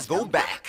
Let's go back.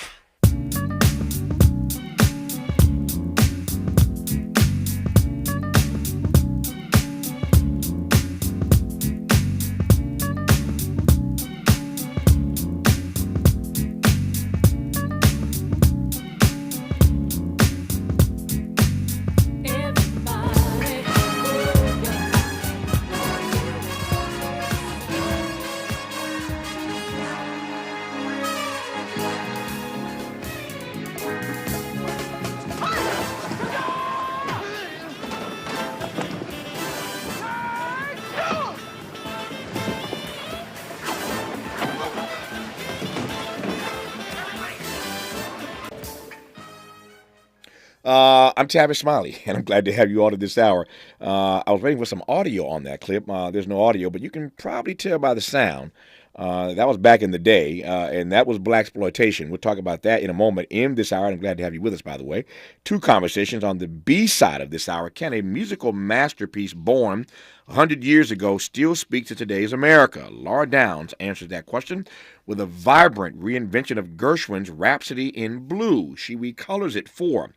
I'm Tavis Smiley, and I'm glad to have you all at this hour. I was waiting for some audio on that clip. There's no audio, but you can probably tell by the sound. That was back in the day, and that was black exploitation. We'll talk about that in a moment in this hour. I'm glad to have you with us, by the way. Two conversations on the B side of this hour. Can a musical masterpiece born 100 years ago still speak to today's America? Laura Downs answers that question with a vibrant reinvention of Gershwin's Rhapsody in Blue. She recolors it for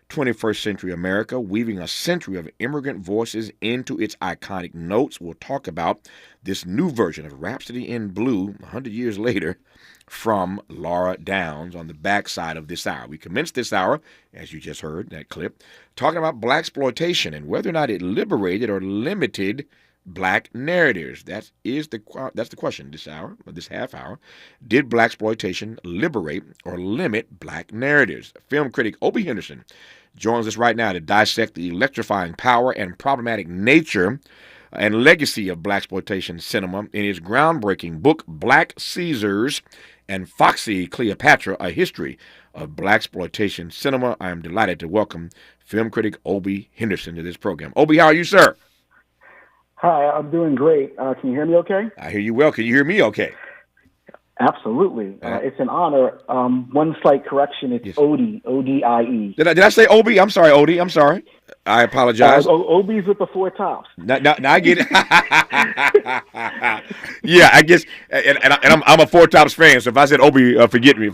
21st century America, weaving a century of immigrant voices into its iconic notes. We'll talk about this new version of Rhapsody in Blue 100 years later from Laura Downs on the backside of this hour. We commenced this hour, as you just heard, that clip, talking about black exploitation and whether or not it liberated or limited black narratives. That's the question this hour, or this half hour. Did black exploitation liberate or limit black narratives? Film critic Obie Henderson joins us right now to dissect the electrifying power and problematic nature and legacy of black exploitation cinema in his groundbreaking book, Black Caesars and Foxy Cleopatra, A History of Black Exploitation Cinema. I am delighted to welcome film critic Obie Henderson to this program. Obie, how are you, sir? Hi, I'm doing great. Can you hear me okay? I hear you well. Can you hear me okay? Absolutely. It's an honor. One slight correction. It's yes. Odie, O-D-I-E. Did I say Obie? I'm sorry, Odie. I'm sorry. I apologize. Obie's with the four tops. Now I get it. Yeah, I guess, and I'm a Four Tops fan. So if I said Obie, forgive me.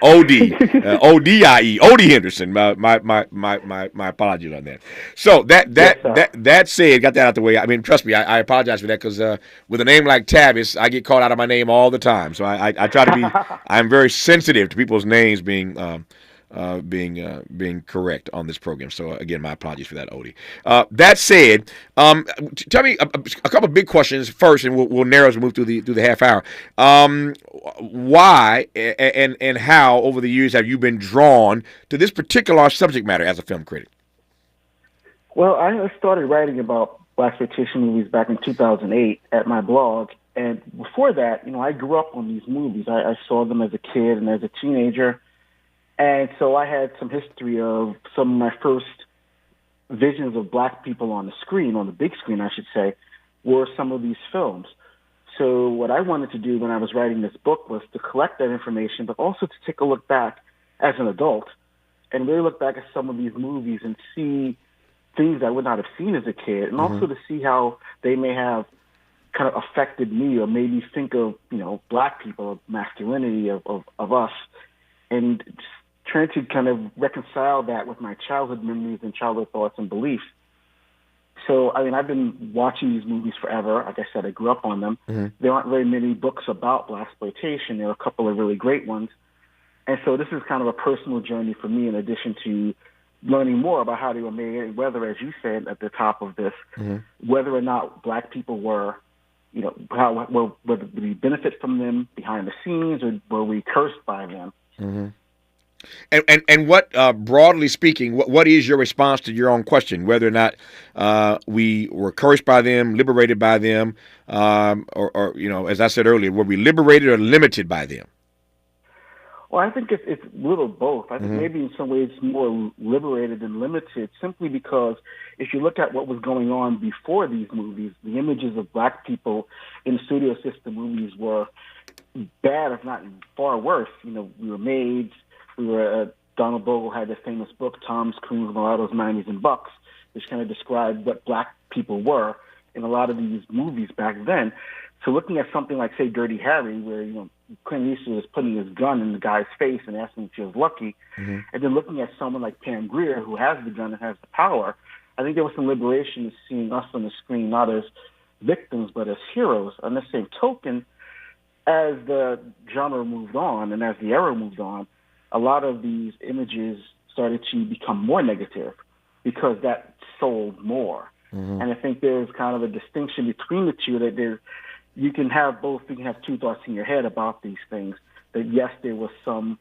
O-D, O-D-I-E, Odie Henderson. My apologies on that. So that said, got that out the way. I mean, trust me, I apologize for that because with a name like Tavis, I get called out of my name all the time. So I try to be. I'm very sensitive to people's names being correct on this program. So again, my apologies for that, Odie. That said, tell me a couple of big questions first, and we'll narrow as we move through the half hour. Why and how over the years have you been drawn to this particular subject matter as a film critic? Well, I started writing about black exploitation movies back in 2008 at my blog. And before that, I grew up on these movies. I saw them as a kid and as a teenager. And so I had some history of some of my first visions of black people on the screen, on the big screen, I should say, were some of these films. So what I wanted to do when I was writing this book was to collect that information, but also to take a look back as an adult and really look back at some of these movies and see things I would not have seen as a kid, and also to see how they may have kind of affected me or made me think of, black people, of masculinity, of us, and just trying to kind of reconcile that with my childhood memories and childhood thoughts and beliefs. So, I've been watching these movies forever. Like I said, I grew up on them. Mm-hmm. There aren't very many books about black exploitation. There are a couple of really great ones. And so this is kind of a personal journey for me in addition to learning more about how they were made, whether, as you said at the top of this, whether or not black people were, whether we benefit from them behind the scenes or were we cursed by them. Mm-hmm. And what, broadly speaking, what is your response to your own question, whether or not we were cursed by them, liberated by them, or as I said earlier, were we liberated or limited by them? Well, I think it's a little both. I think maybe in some ways more liberated than limited, simply because if you look at what was going on before these movies, the images of black people in studio system movies were bad, if not far worse. We were maids. Donald Bogle had this famous book, Tom's, Coons, Mulattoes, Miamis, and Bucks, which kind of described what black people were in a lot of these movies back then. So looking at something like, say, Dirty Harry, where, Clint Eastwood is putting his gun in the guy's face and asking if he was lucky, and then looking at someone like Pam Grier, who has the gun and has the power, I think there was some liberation in seeing us on the screen not as victims but as heroes. On the same token, as the genre moved on and as the era moved on, a lot of these images started to become more negative because that sold more. And I think there's kind of a distinction between the two, that you can have both. You can have two thoughts in your head about these things. That yes, there was some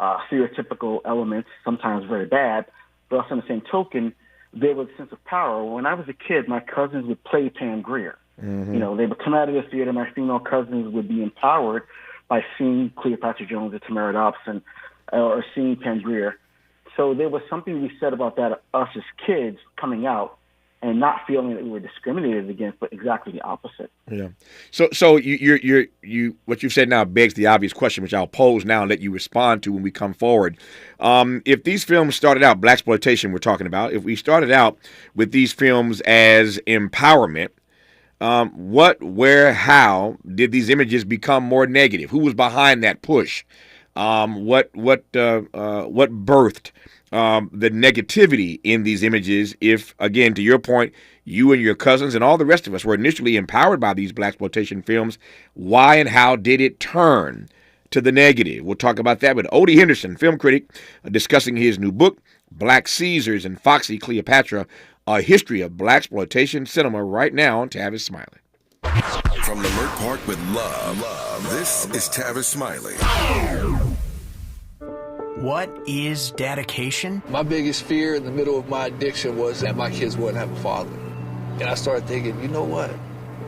stereotypical elements, sometimes very bad, but also on the same token, there was a sense of power. When I was a kid, my cousins would play Pam Grier. You know, they would come out of the theater. My female cousins would be empowered by seeing Cleopatra Jones or Tamara Dobson or seeing Pam Grier. So there was something we said about that, us as kids coming out and not feeling that we were discriminated against, but exactly the opposite. Yeah. So you what you've said now begs the obvious question, which I'll pose now and let you respond to when we come forward. If these films started out, blaxploitation we're talking about, if we started out with these films as empowerment, what, where, how did these images become more negative? Who was behind that push? What birthed the negativity in these images? If, again, to your point, you and your cousins and all the rest of us were initially empowered by these blaxploitation films, why and how did it turn to the negative? We'll talk about that with Odie Henderson, film critic, discussing his new book, Black Caesars and Foxy Cleopatra, A History of Blaxploitation Cinema, right now on Tavis Smiley. From Lamert Park with love, this is Tavis Smiley. What is dedication? My biggest fear in the middle of my addiction was that my kids wouldn't have a father. And I started thinking, you know what?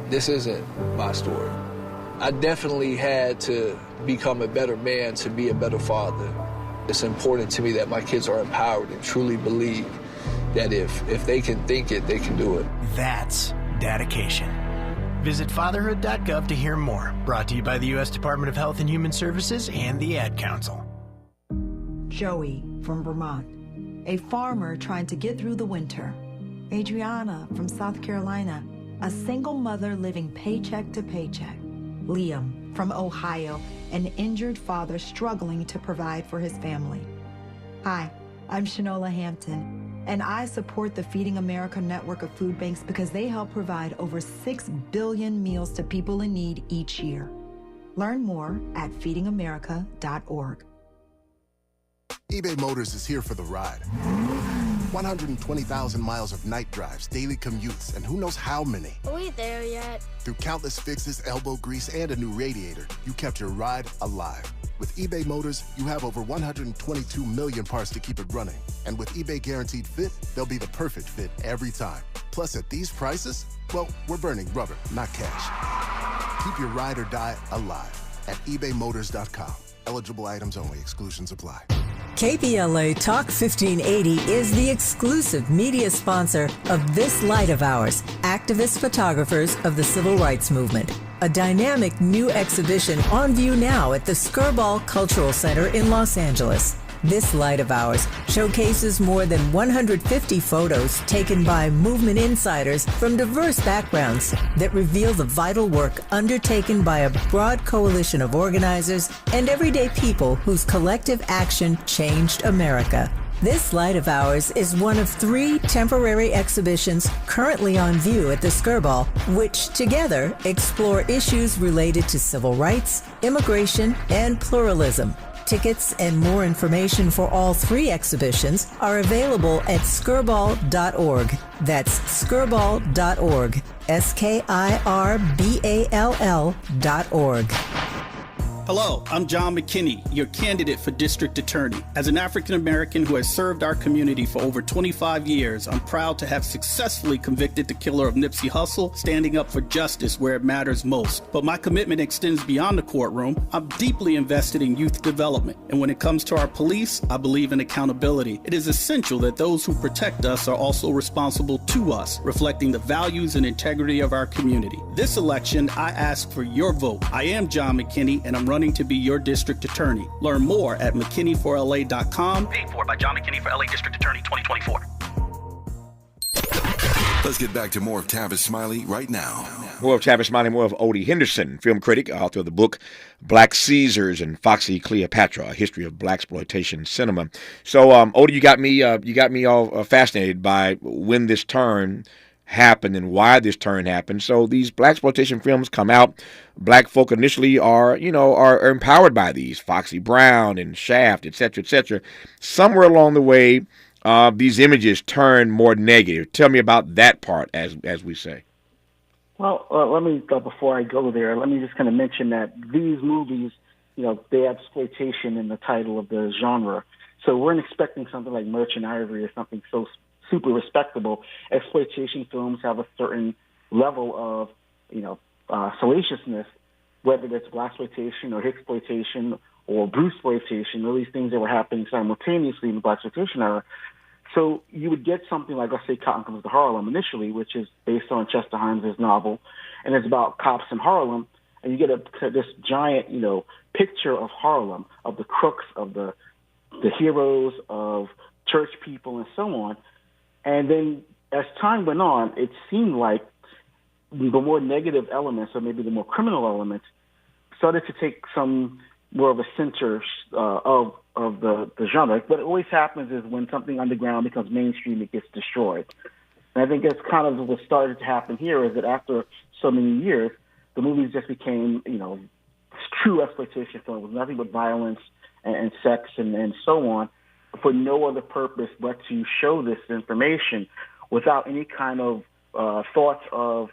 This isn't my story. I definitely had to become a better man to be a better father. It's important to me that my kids are empowered and truly believe that if they can think it, they can do it. That's dedication. Visit fatherhood.gov to hear more. Brought to you by the U.S. Department of Health and Human Services and the Ad Council. Joey from Vermont, a farmer trying to get through the winter. Adriana from South Carolina, a single mother living paycheck to paycheck. Liam from Ohio, an injured father struggling to provide for his family. Hi, I'm Shanola Hampton, and I support the Feeding America network of food banks because they help provide over 6 billion meals to people in need each year. Learn more at feedingamerica.org. eBay Motors is here for the ride. 120,000 miles of night drives, daily commutes, and who knows how many. Are we there yet? Through countless fixes, elbow grease, and a new radiator, you kept your ride alive. With eBay Motors, you have over 122 million parts to keep it running. And with eBay Guaranteed Fit, they'll be the perfect fit every time. Plus, at these prices, well, we're burning rubber, not cash. Keep your ride or die alive at ebaymotors.com. Eligible items only. Exclusions apply. KBLA Talk 1580 is the exclusive media sponsor of This Light of Ours, activist photographers of the Civil Rights Movement. A dynamic new exhibition on view now at the Skirball Cultural Center in Los Angeles. This Light of Ours showcases more than 150 photos taken by movement insiders from diverse backgrounds that reveal the vital work undertaken by a broad coalition of organizers and everyday people whose collective action changed America. This Light of Ours is one of 3 temporary exhibitions currently on view at the Skirball, which together explore issues related to civil rights, immigration, and pluralism. Tickets and more information for all 3 exhibitions are available at skirball.org. That's skirball.org. SKIRBALL.org. Hello, I'm John McKinney, your candidate for District Attorney. As an African American who has served our community for over 25 years, I'm proud to have successfully convicted the killer of Nipsey Hussle, standing up for justice where it matters most. But my commitment extends beyond the courtroom. I'm deeply invested in youth development. And when it comes to our police, I believe in accountability. It is essential that those who protect us are also responsible to us, reflecting the values and integrity of our community. This election, I ask for your vote. I am John McKinney, and I'm running to be your district attorney. Learn more at McKinneyforLA.com. Paid for by John McKinney for LA District Attorney 2024. Let's get back to more of Tavis Smiley right now. More of Tavis Smiley, more of Odie Henderson, film critic, author of the book Black Caesars and Foxy Cleopatra: A History of Blaxploitation Cinema. So, Odie, you got me all fascinated by when this turn happened and why this turn happened. So these blaxploitation films come out. Black folk initially are empowered by these, Foxy Brown and Shaft, etc., etc. Somewhere along the way, these images turn more negative. Tell me about that part, as we say. Well, let me, before I go there, let me just kind of mention that these movies, they have exploitation in the title of the genre. So we're expecting something like Merchant Ivory or something so super respectable. Exploitation films have a certain level of, salaciousness, whether it's blaxploitation or Hicksploitation or Bruceploitation, all these things that were happening simultaneously in the blaxploitation era. So you would get something like, let's say, Cotton Comes to Harlem initially, which is based on Chester Himes' novel, and it's about cops in Harlem, and you get this giant, picture of Harlem, of the crooks, of the heroes, of church people, and so on. And then as time went on, it seemed like the more negative elements, or maybe the more criminal elements, started to take some more of a center of the genre. What always happens is when something underground becomes mainstream, it gets destroyed. And I think that's kind of what started to happen here, is that after so many years, the movies just became, true exploitation films, nothing but violence and sex and so on, for no other purpose but to show this information without any kind of thoughts of,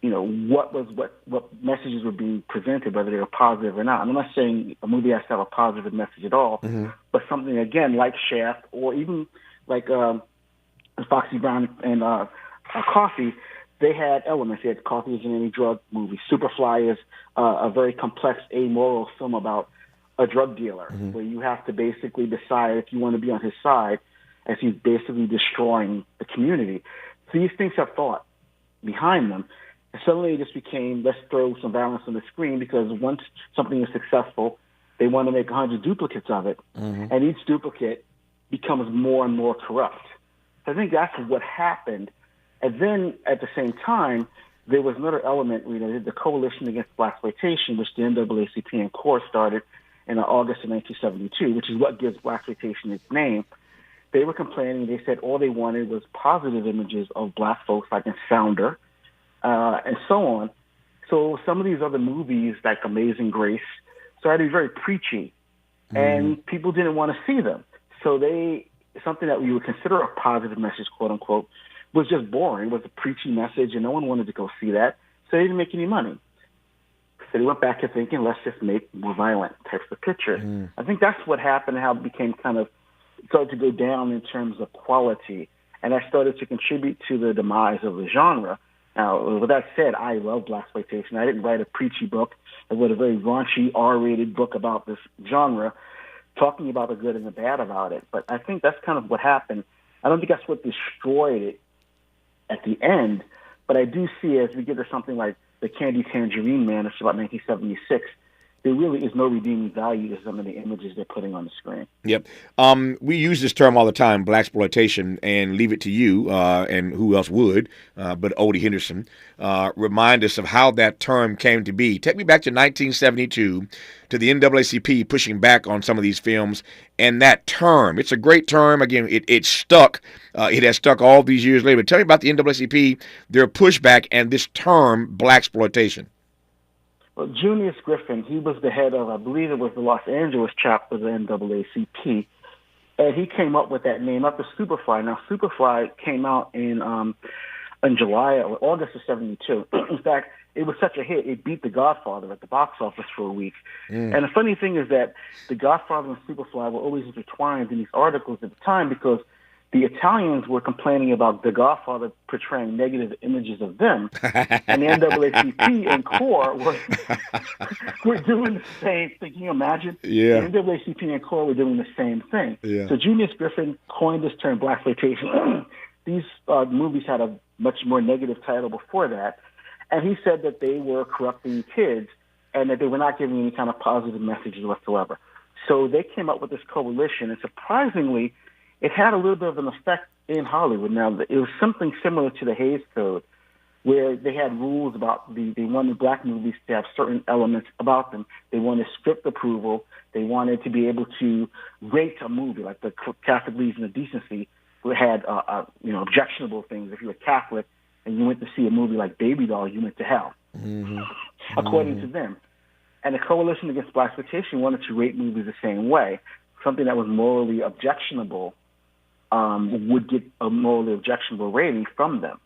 what messages were being presented, whether they were positive or not. I'm not saying a movie has to have a positive message at all, but something, again, like Shaft, or even like Foxy Brown and Coffee, they had elements. They had Coffee is in Any Drug movie. Superfly is a very complex, amoral film about a drug dealer, where you have to basically decide if you want to be on his side, as he's basically destroying the community. So these things have thought behind them. And suddenly it just became, let's throw some violence on the screen, because once something is successful, they want to make 100 duplicates of it, and each duplicate becomes more and more corrupt. So I think that's what happened. And then at the same time, there was another element, the Coalition Against Blaxploitation, which the NAACP and CORE started in August of 1972, which is what gives blaxploitation its name. They were complaining. They said all they wanted was positive images of black folks, like in Sounder, and so on. So some of these other movies, like Amazing Grace, started to be very preachy, and people didn't want to see them. So something that we would consider a positive message, quote unquote, was just boring, was a preachy message, and no one wanted to go see that, so they didn't make any money. So they went back to thinking, let's just make more violent types of pictures. I think that's what happened, how it became started to go down in terms of quality, and that started to contribute to the demise of the genre. Now, with that said, I love blaxploitation. I didn't write a preachy book. I wrote a very raunchy, R-rated book about this genre, talking about the good and the bad about it. But I think that's kind of what happened. I don't think that's what destroyed it at the end, but I do see, as we get to something like The Candy Tangerine Man, it's about 1976, there really is no redeeming value to some of the images they're putting on the screen. Yep. We use this term all the time, blaxploitation, and leave it to you, and who else would, but Odie Henderson, remind us of how that term came to be. Take me back to 1972, to the NAACP pushing back on some of these films, and that term. It's a great term. Again, it stuck. It has stuck all these years later. But tell me about the NAACP, their pushback, and this term, blaxploitation. Well, Junius Griffin, he was the head of, I believe it was the Los Angeles chapter of the NAACP, and he came up with that name after Superfly. Now, Superfly came out in July or August of 72. In fact, it was such a hit, it beat The Godfather at the box office for a week. And the funny thing is that The Godfather and Superfly were always intertwined in these articles at the time, because the Italians were complaining about The Godfather portraying negative images of them, and the NAACP and CORE were doing the same thing. Can you imagine? Yeah. The NAACP and CORE were doing the same thing. Yeah. So Junius Griffin coined this term, blaxploitation. These movies had a much more negative title before that, and he said that they were corrupting kids and that they were not giving any kind of positive messages whatsoever. So they came up with this coalition, and surprisingly, it had a little bit of an effect in Hollywood. Now, it was something similar to the Hays Code, where they had rules about they wanted black movies to have certain elements about them. They wanted script approval. They wanted to be able to rate a movie, like the Catholic Legion of Decency, who had objectionable things. If you were Catholic and you went to see a movie like Baby Doll, you went to hell, according to them. And the Coalition Against Blaxploitation wanted to rate movies the same way. Something that was morally objectionable would get a morally objectionable rating from them.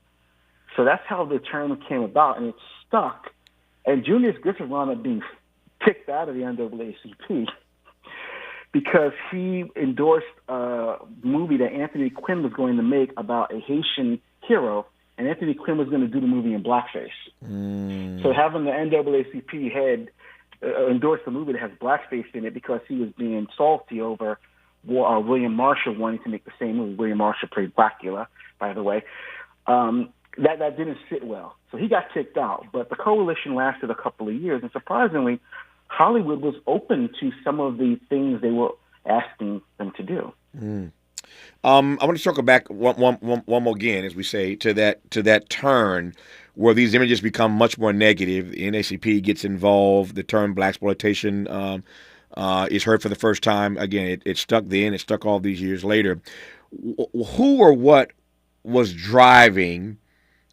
So that's how the term came about, and it stuck. And Julius Griffith wound up being kicked out of the NAACP because he endorsed a movie that Anthony Quinn was going to make about a Haitian hero, and Anthony Quinn was going to do the movie in blackface. So having the NAACP head endorse a movie that has blackface in it because he was being salty over William Marshall wanting to make the same movie. William Marshall played Blackula, by the way. That didn't sit well. So he got kicked out. But the coalition lasted a couple of years, and surprisingly, Hollywood was open to some of the things they were asking them to do. I want to circle back one more again, as we say, to that turn where these images become much more negative. The NAACP gets involved. The term blaxploitation is heard for the first time. Again, it stuck then. It stuck all these years later. Who or what was driving,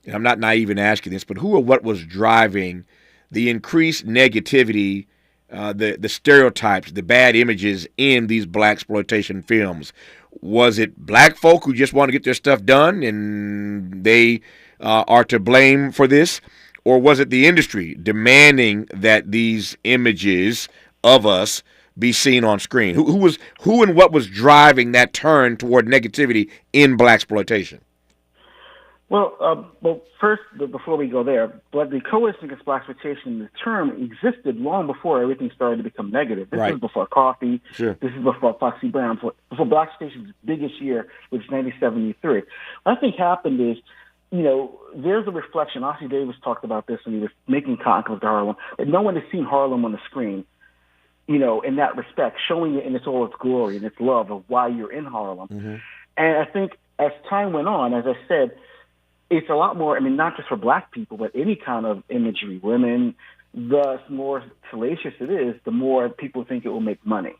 and I'm not naive in asking this, but who or what was driving the increased negativity, the stereotypes, the bad images in these blaxploitation films? Was it black folk who just want to get their stuff done and they are to blame for this? Or was it the industry demanding that these images of us be seen on screen? Who and what was driving that turn toward negativity in blaxploitation? Well, first, before we go there, but the Coalition Against Blaxploitation, the term existed long before everything started to become negative. This was before coffee. Sure. This is before Foxy Brown. Before Blaxploitation's biggest year, which is 1973. What I think happened is, there's a reflection. Ossie Davis talked about this when he was making Cotton Club to Harlem, that no one has seen Harlem on the screen, in that respect, showing it in all its glory and its love of why you're in Harlem. And I think as time went on, as I said, it's a lot more, not just for black people, but any kind of imagery, women, the more salacious it is, the more people think it will make money.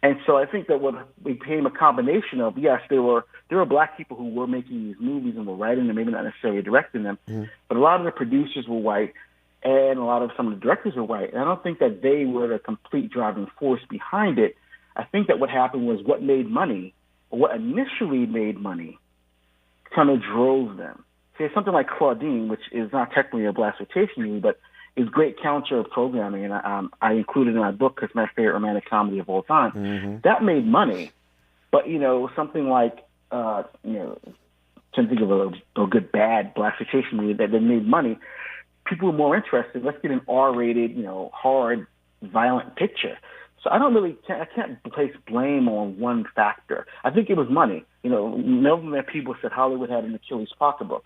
And so I think that what became a combination of, yes, there were black people who were making these movies and were writing them, maybe not necessarily directing them, but a lot of the producers were white and a lot of some of the directors were white. And I don't think that they were the complete driving force behind it. I think that what happened was what made money, or what initially made money, kind of drove them. See, something like Claudine, which is not technically a blaxploitation movie, but is great counter programming, and I included in my book because it's my favorite romantic comedy of all time. That made money, but something like can't think of a good bad blaxploitation movie that made money. People were more interested. Let's get an R-rated, hard, violent picture. So I can't place blame on one factor. I think it was money. Melvin people said Hollywood had an Achilles pocketbook.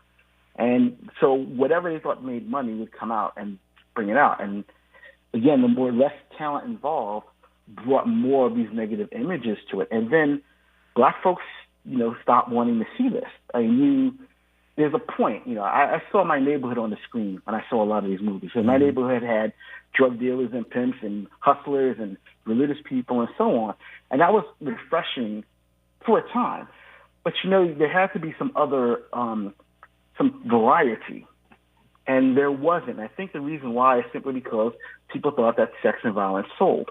And so whatever they thought made money would come out and bring it out. And again, the less talent involved brought more of these negative images to it. And then black folks, stopped wanting to see this. There's a point, I saw my neighborhood on the screen when I saw a lot of these movies. And my neighborhood had drug dealers and pimps and hustlers and religious people and so on. And that was refreshing for a time. But, there had to be some other, some variety. And there wasn't. I think the reason why is simply because people thought that sex and violence sold.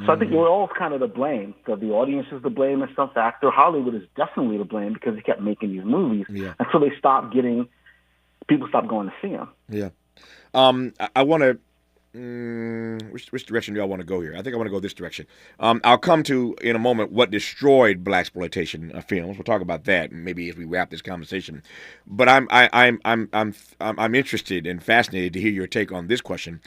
So I think we're all kind of to blame. So the audience is to blame in some factor. Hollywood is definitely to blame because they kept making these movies until they people stopped going to see them. Yeah. I want to, which direction do I want to go here? I think I want to go this direction. I'll come to in a moment what destroyed blaxploitation films. We'll talk about that maybe as we wrap this conversation. But I'm interested and fascinated to hear your take on this question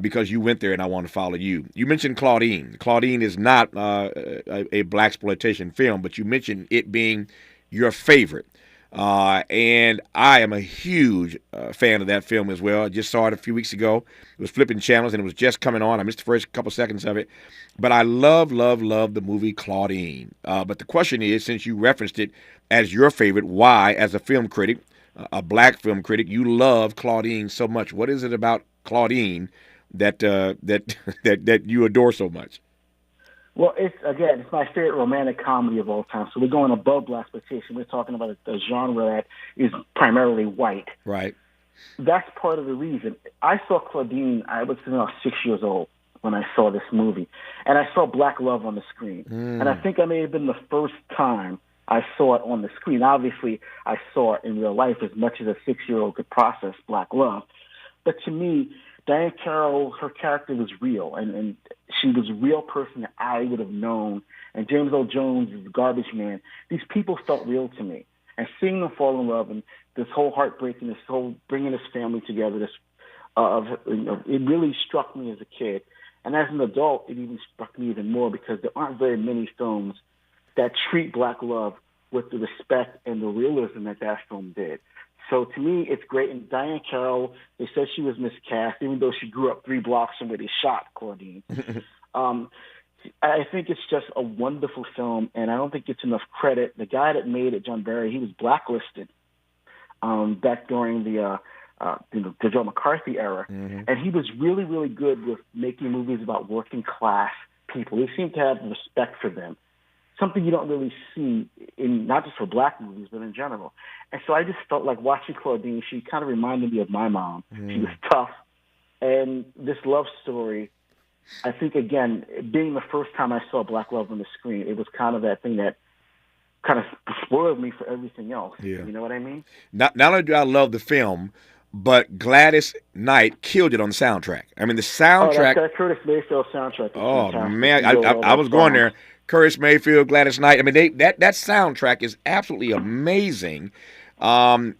because you went there and I want to follow you. You mentioned Claudine. Claudine is not a blaxploitation film, but you mentioned it being your favorite. And I am a huge fan of that film as well. I just saw it a few weeks ago. It was flipping channels and it was just coming on. I missed the first couple seconds of it. But I love the movie Claudine. But the question is, since you referenced it as your favorite, why, as a film critic, a black film critic, you love Claudine so much? What is it about Claudine that that you adore so much? Well, it's my favorite romantic comedy of all time. So we're going above blaxploitation. We're talking about a genre that is primarily white. Right. That's part of the reason. I saw Claudine, I was 6 years old when I saw this movie. And I saw black love on the screen. And I think I may have been the first time I saw it on the screen. Obviously, I saw it in real life as much as a 6-year-old could process black love. But to me, Diane Carroll, her character was real, and she was a real person that I would have known. And James Earl Jones is the garbage man. These people felt real to me. And seeing them fall in love and this whole heartbreak and this whole bringing this family together, it really struck me as a kid. And as an adult, it even struck me even more because there aren't very many films that treat black love with the respect and the realism that film did. So to me, it's great. And Diane Carroll, they said she was miscast, even though she grew up 3 blocks from where they shot Claudine. I think it's just a wonderful film, and I don't think it's enough credit. The guy that made it, John Barry, he was blacklisted back during the Joe McCarthy era, and he was really, really good with making movies about working class people. He seemed to have respect for them, something you don't really see in not just for black movies, but in general. And so I just felt like watching Claudine, she kind of reminded me of my mom. She was tough. And this love story, I think, again, being the first time I saw black love on the screen, it was kind of that thing that kind of spoiled me for everything else. Yeah. You know what I mean? Not only do I love the film, but Gladys Knight killed it on the soundtrack. I mean, the soundtrack. Oh, that Curtis Mayfield soundtrack. Oh, fantastic. man. I was going there. Curtis Mayfield, Gladys Knight. I mean, that soundtrack is absolutely amazing. It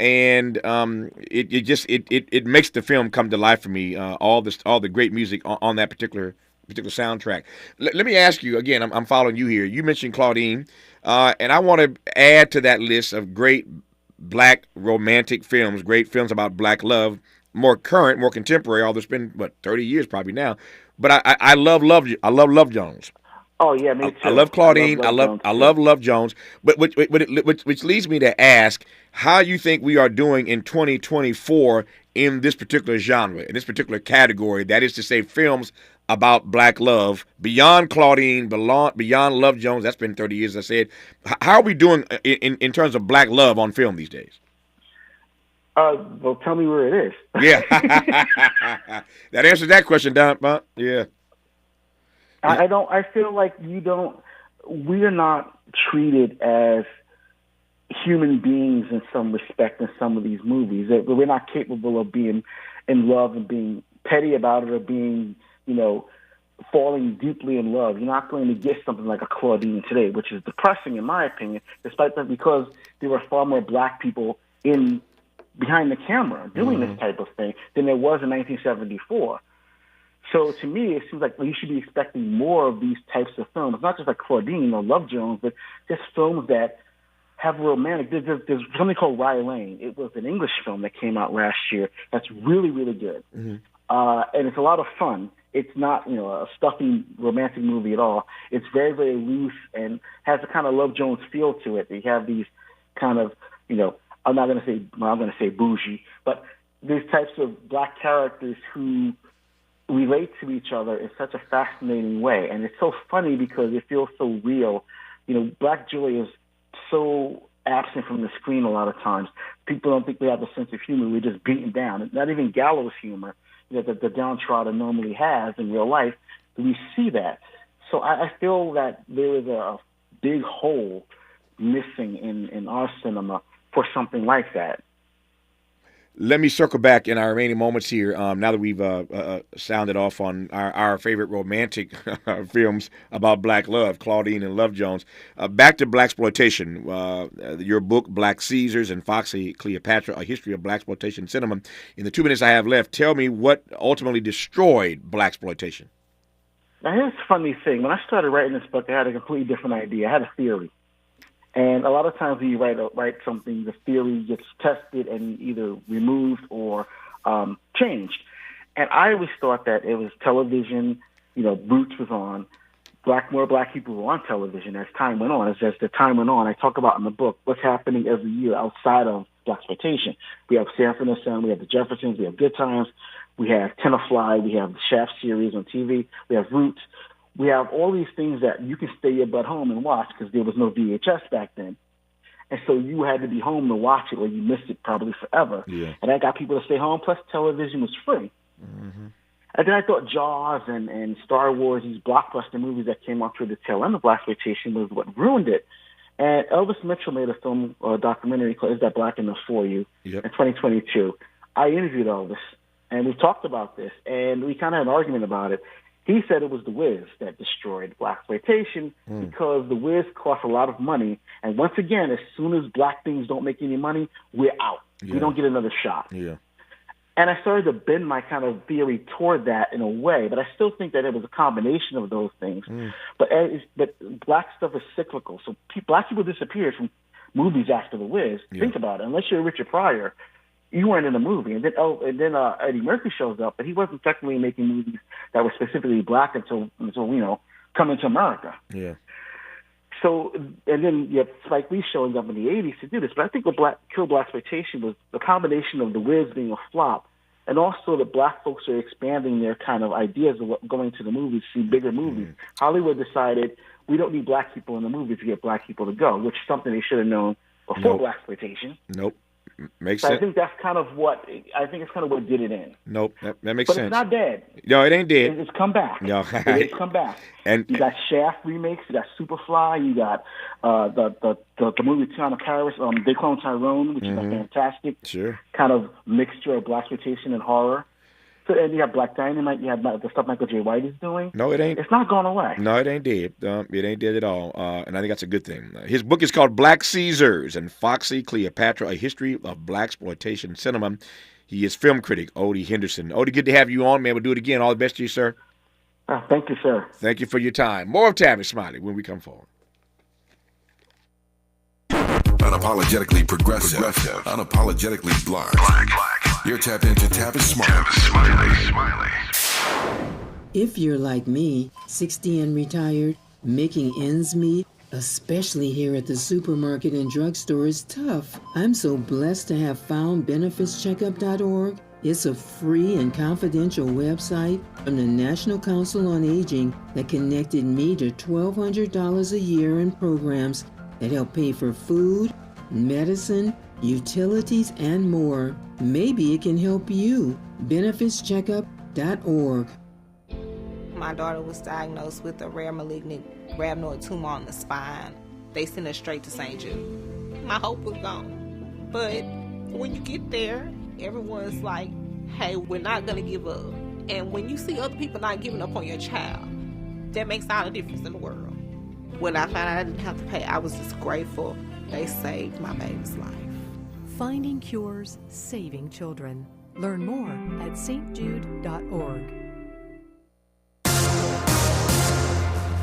makes the film come to life for me. All the great music on that particular soundtrack. Let me ask you again. I'm following you here. You mentioned Claudine, and I want to add to that list of great black romantic films, great films about black love, more current, more contemporary. Although it's been 30 years probably now. But I love Love Jones. Oh yeah, me too. I love Claudine. I love Love Jones. But which leads me to ask how you think we are doing in 2024 in this particular genre, in this particular category. That is to say, films about black love beyond Claudine, beyond Love Jones. That's been 30 years, as I said. How are we doing in terms of black love on film these days? Well, tell me where it is. Yeah, that answers that question, Don. Yeah. I feel like we are not treated as human beings in some respect in some of these movies. That we're not capable of being in love and being petty about it or being, falling deeply in love. You're not going to get something like a Claudine today, which is depressing in my opinion, despite that because there were far more black people behind the camera doing this type of thing than there was in 1974. So to me, it seems like you should be expecting more of these types of films, not just like Claudine or Love Jones, but just films that have romantic. There's something called Rye Lane. It was an English film that came out last year that's really, really good. And it's a lot of fun. It's not, a stuffy romantic movie at all. It's very, very loose and has a kind of Love Jones feel to it. They have these kind of, I'm going to say bougie, but these types of black characters who relate to each other in such a fascinating way. And it's so funny because it feels so real. Black joy is so absent from the screen a lot of times. People don't think we have a sense of humor. We're just beaten down. It's not even gallows humor that the downtrodden normally has in real life. We see that. So I feel that there is a big hole missing in our cinema for something like that. Let me circle back in our remaining moments here. Now that we've sounded off on our favorite romantic films about black love, Claudine and Love Jones, back to blaxploitation. Your book, Black Caesars and Foxy Cleopatra: A History of Blaxploitation Cinema. In the 2 minutes I have left, tell me what ultimately destroyed blaxploitation. Now here's the funny thing: when I started writing this book, I had a completely different idea. I had a theory, And a lot of times when you write something, the theory gets tested and either removed or changed. And I always thought that it was television, Roots was on, more black people were on television as time went on. As the time went on, I talk about in the book what's happening every year outside of blaxploitation. We have Sanford and Son, we have the Jeffersons, we have Good Times, we have Tenafly, we have the Shaft series on TV, we have Roots. We have all these things that you can stay your butt home and watch because there was no VHS back then. And so you had to be home to watch it or you missed it probably forever. Yeah. And I got people to stay home, plus television was free. Mm-hmm. And then I thought Jaws and Star Wars, these blockbuster movies that came out toward the tail end of blaxploitation was what ruined it. And Elvis Mitchell made a film or a documentary called Is That Black Enough For You in 2022. I interviewed Elvis, and we talked about this, and we kind of had an argument about it. He said it was The Wiz that destroyed blaxploitation because The Wiz cost a lot of money. And once again, as soon as black things don't make any money, we're out. Yeah. We don't get another shot. Yeah. And I started to bend my kind of theory toward that in a way, but I still think that it was a combination of those things. But black stuff is cyclical. So black people disappeared from movies after The Wiz. Yeah. Think about it. Unless you're Richard Pryor, you weren't in the movie. And then Eddie Murphy shows up, but he wasn't technically making movies that were specifically black until Coming to America. Yeah. So, and then you have Spike Lee showing up in the 80s to do this. But I think what killed blaxploitation was the combination of The Wiz being a flop and also that black folks are expanding their kind of ideas of what going to the movies, see bigger movies. Hollywood decided we don't need black people in the movies to get black people to go, which is something they should have known before blaxploitation. Nope. Makes so sense. I think that's kind of what did it in. Nope, that makes sense. But it's not dead. No, it ain't dead. It's come back. No, it's come back. And you got Shaft remakes. You got Superfly. You got the movie Tiana Paris, They Clone Tyrone, which is a fantastic kind of mixture of blaxploitation and horror. So, and you have Black Dynamite. You have the stuff Michael J. White is doing. No, it ain't. It's not gone away. No, it ain't dead. It ain't dead at all. And I think that's a good thing. His book is called Black Caesars and Foxy Cleopatra, A History of Blaxploitation Cinema. He is film critic Odie Henderson. Odie, good to have you on, man. We'll do it again. All the best to you, sir. Thank you, sir. Thank you for your time. More of Tavis Smiley when we come forward. Unapologetically progressive. Unapologetically black. You're tapped into Tavis Smiley. If you're like me, 60 and retired, making ends meet, especially here at the supermarket and drugstore, is tough. I'm so blessed to have found BenefitsCheckup.org. It's a free and confidential website from the National Council on Aging that connected me to $1,200 a year in programs that help pay for food, medicine, utilities, and more. Maybe it can help you. BenefitsCheckup.org. My daughter was diagnosed with a rare malignant rhabdoid tumor on the spine. They sent her straight to St. Jude. My hope was gone. But when you get there, everyone's like, hey, we're not going to give up. And when you see other people not giving up on your child, that makes all the difference in the world. When I found out I didn't have to pay, I was just grateful. They saved my baby's life. Finding cures, saving children. Learn more at stjude.org.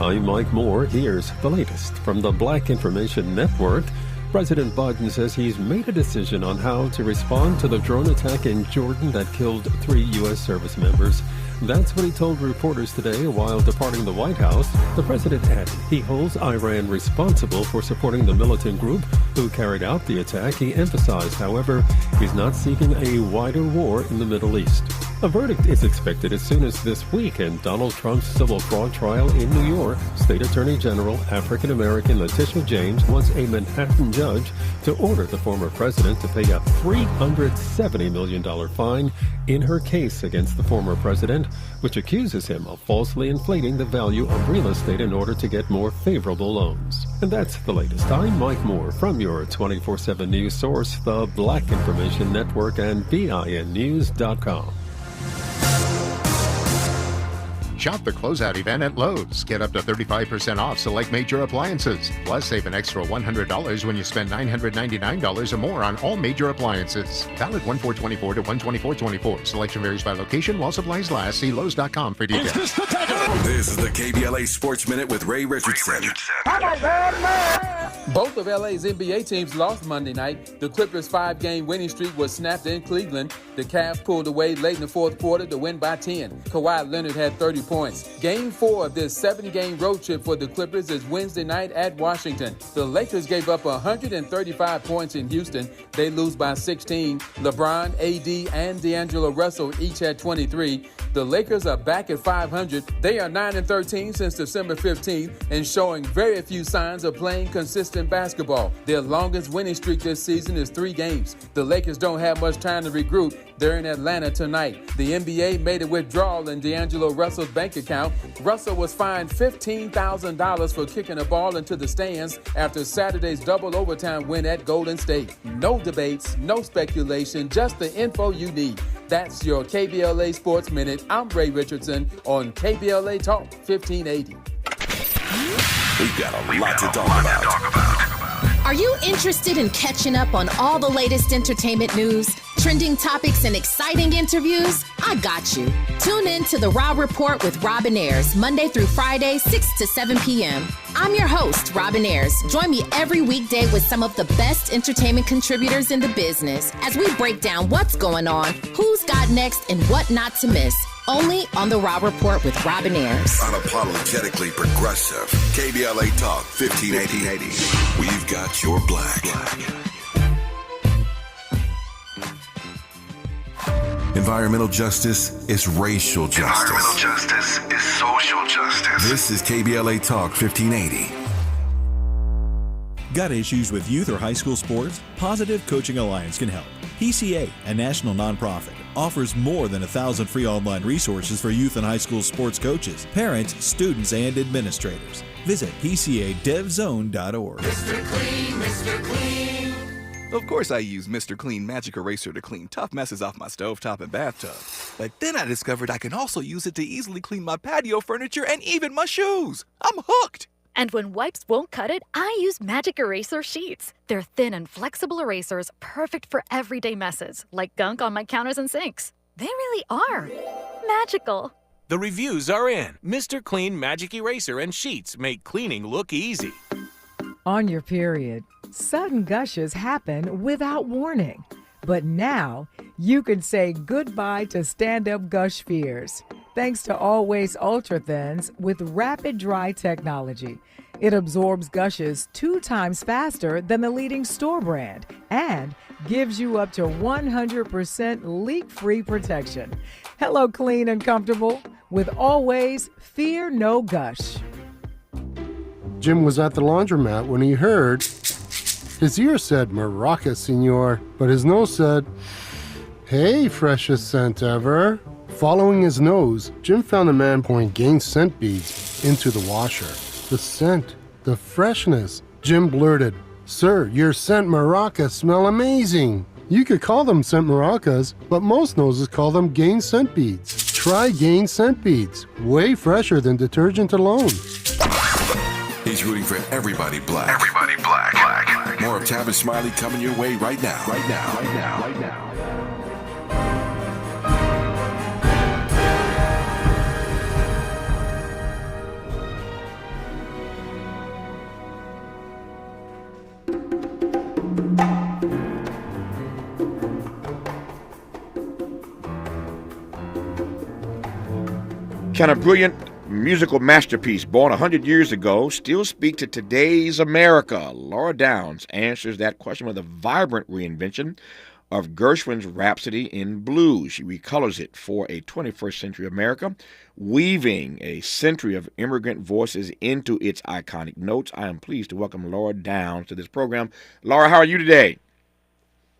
I'm Mike Moore. Here's the latest from the Black Information Network. President Biden says he's made a decision on how to respond to the drone attack in Jordan that killed 3 U.S. service members. That's what he told reporters today while departing the White House. The president added he holds Iran responsible for supporting the militant group who carried out the attack. He emphasized, however, he's not seeking a wider war in the Middle East. A verdict is expected as soon as this week in Donald Trump's civil fraud trial in New York. State Attorney General African-American Letitia James wants a Manhattan judge to order the former president to pay a $370 million fine in her case against the former president, which accuses him of falsely inflating the value of real estate in order to get more favorable loans. And that's the latest. I'm Mike Moore from your 24/7 news source, the Black Information Network and BINnews.com. Shop the closeout event at Lowe's. Get up to 35% off select major appliances. Plus, save an extra $100 when you spend $999 or more on all major appliances. Valid 1/4/24 to 1/24/24. Selection varies by location while supplies last. See Lowe's.com for details. This is the KBLA Sports Minute with Ray Richardson. Both of LA's NBA teams lost Monday night. The Clippers' 5-game winning streak was snapped in Cleveland. The Cavs pulled away late in the fourth quarter to win by 10. Kawhi Leonard had 30 points. Game 4 of this 7-game road trip for the Clippers is Wednesday night at Washington. The Lakers gave up 135 points in Houston. They lose by 16. LeBron, AD, and D'Angelo Russell each had 23. The Lakers are back at 500. They are 9-13 since December 15th and showing very few signs of playing consistent basketball. Their longest winning streak this season is 3 games. The Lakers don't have much time to regroup. They're in Atlanta tonight. The NBA made a withdrawal in D'Angelo Russell's bank account. Russell was fined $15,000 for kicking a ball into the stands after Saturday's double overtime win at Golden State. No debates, no speculation, just the info you need. That's your KBLA Sports Minute. I'm Ray Richardson on KBLA Talk 1580. We've got a lot to talk about. Are you interested in catching up on all the latest entertainment news, trending topics, and exciting interviews? I got you. Tune in to The Raw Report with Robin Ayers, Monday through Friday, 6 to 7 p.m. I'm your host, Robin Ayers. Join me every weekday with some of the best entertainment contributors in the business as we break down what's going on, who's got next, and what not to miss. Only on The Raw Report with Robin Ayers. Unapologetically progressive. KBLA Talk 1580. We've got your black. Environmental justice is racial justice. Environmental justice is social justice. This is KBLA Talk 1580. Got issues with youth or high school sports? Positive Coaching Alliance can help. PCA, a national nonprofit, offers more than 1,000 free online resources for youth and high school sports coaches, parents, students, and administrators. Visit PCADevZone.org. Mr. Clean, Mr. Clean. Of course I use Mr. Clean Magic Eraser to clean tough messes off my stovetop and bathtub. But then I discovered I can also use it to easily clean my patio furniture and even my shoes. I'm hooked. And when wipes won't cut it, I use Magic Eraser Sheets. They're thin and flexible erasers, perfect for everyday messes, like gunk on my counters and sinks. They really are magical. The reviews are in. Mr. Clean Magic Eraser and Sheets make cleaning look easy. On your period, sudden gushes happen without warning. But now, you can say goodbye to stand-up gush fears. Thanks to Always Ultra Thins with rapid dry technology. It absorbs gushes 2 times faster than the leading store brand and gives you up to 100% leak-free protection. Hello, clean and comfortable with Always Fear No Gush. Jim was at the laundromat when he heard his ear said, "Maraca, senor," but his nose said, "Hey, freshest scent ever." Following his nose, Jim found a man pouring Gain scent beads into the washer. The scent, the freshness. Jim blurted, "Sir, your scent Maraca smell amazing." You could call them scent maracas, but most noses call them Gain scent beads. Try Gain scent beads. Way fresher than detergent alone. He's rooting for everybody black. Everybody black. More of Tavis Smiley coming your way right now. Right now. Can a brilliant musical masterpiece born 100 years ago still speak to today's America? Laura Downs answers that question with a vibrant reinvention of Gershwin's Rhapsody in Blue. She recolors it for a 21st century America, weaving a century of immigrant voices into its iconic notes. I am pleased to welcome Laura Downs to this program. Laura, how are you today?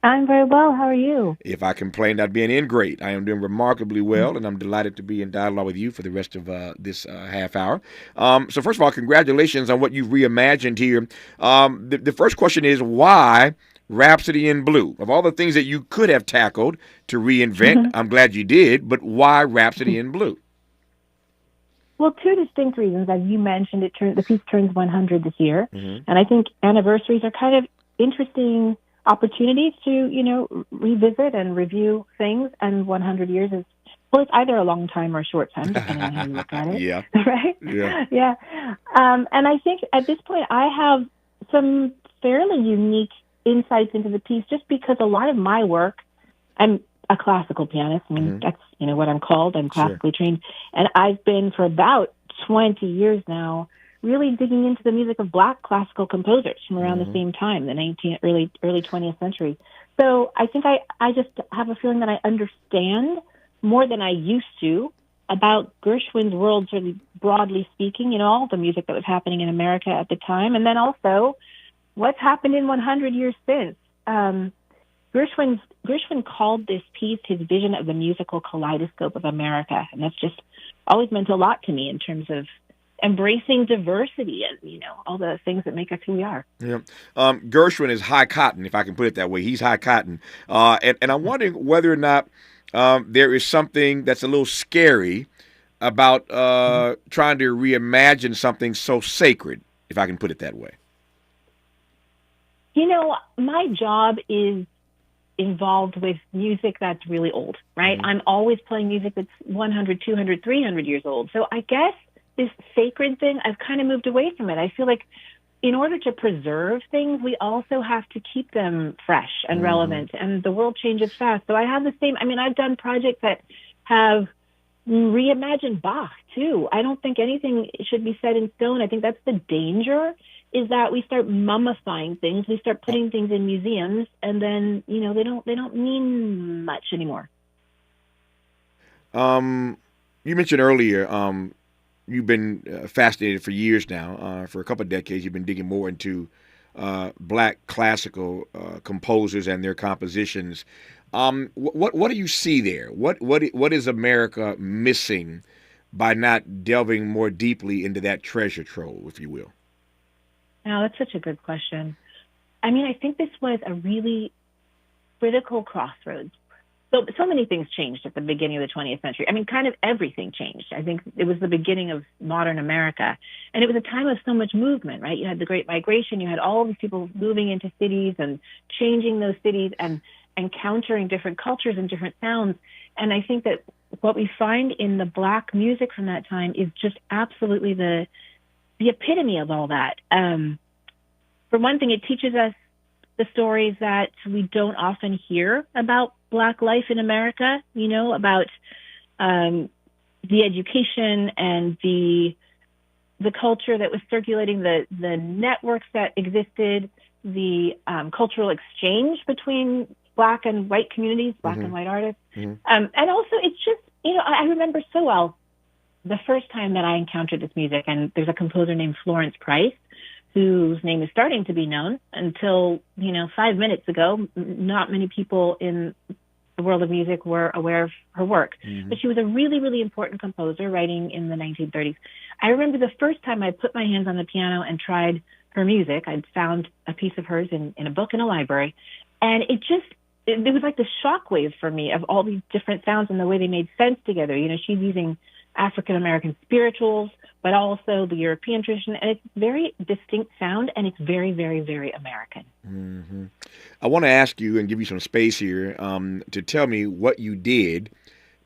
I'm very well. How are you? If I complained, I'd be an ingrate. I am doing remarkably well, and I'm delighted to be in dialogue with you for the rest of this half hour. So first of all, congratulations on what you've reimagined here. The first question is, why Rhapsody in Blue? Of all the things that you could have tackled to reinvent, I'm glad you did, but why Rhapsody in Blue? Well, two distinct reasons. As you mentioned, the piece turns 100 this year. Mm-hmm. And I think anniversaries are kind of interesting opportunities to, revisit and review things. And 100 years is, well, it's either a long time or a short time, depending on how you look at it. Yeah. Right? Yeah. Yeah. And I think at this point, I have some fairly unique insights into the piece just because a lot of my work, I'm a classical pianist. I mean, that's, what I'm called. I'm classically trained. And I've been for about 20 years now really digging into the music of Black classical composers from around the same time, the early 20th century. So I think I just have a feeling that I understand more than I used to about Gershwin's world, sort of broadly speaking, all the music that was happening in America at the time, and then also what's happened in 100 years since. Gershwin called this piece his vision of the musical kaleidoscope of America, and that's just always meant a lot to me in terms of embracing diversity and, all the things that make us who we are. Yeah. Gershwin is high cotton, if I can put it that way. He's high cotton. And I'm wondering whether or not there is something that's a little scary about trying to reimagine something so sacred, if I can put it that way. My job is involved with music that's really old, right? I'm always playing music that's 100, 200, 300 years old. So I guess this sacred thing, I've kind of moved away from it. I feel like in order to preserve things, we also have to keep them fresh and relevant, and the world changes fast. So I have the same, I've done projects that have reimagined Bach too. I don't think anything should be set in stone. I think that's the danger, is that we start mummifying things. We start putting things in museums, and then, they don't mean much anymore. You mentioned earlier, you've been fascinated for years now. For a couple of decades, you've been digging more into Black classical composers and their compositions. What do you see there? What is America missing by not delving more deeply into that treasure trove, if you will? Now, that's such a good question. I think this was a really critical crossroads. So many things changed at the beginning of the 20th century. Kind of everything changed. I think it was the beginning of modern America. And it was a time of so much movement, right? You had the Great Migration. You had all these people moving into cities and changing those cities and encountering different cultures and different sounds. And I think that what we find in the Black music from that time is just absolutely the epitome of all that. For one thing, it teaches us the stories that we don't often hear about Black life in America, about the education and the culture that was circulating, the networks that existed, the cultural exchange between Black and white communities, Black and white artists. And also, it's just, I remember so well the first time that I encountered this music, and there's a composer named Florence Price, whose name is starting to be known. Until, 5 minutes ago, not many people in the world of music were aware of her work. But she was a really, really important composer writing in the 1930s. I remember the first time I put my hands on the piano and tried her music. I'd found a piece of hers in a book in a library. And it was like the shockwave for me of all these different sounds and the way they made sense together. She's using African-American spirituals, but also the European tradition. And it's very distinct sound, and it's very, very, very American. I want to ask you and give you some space here to tell me what you did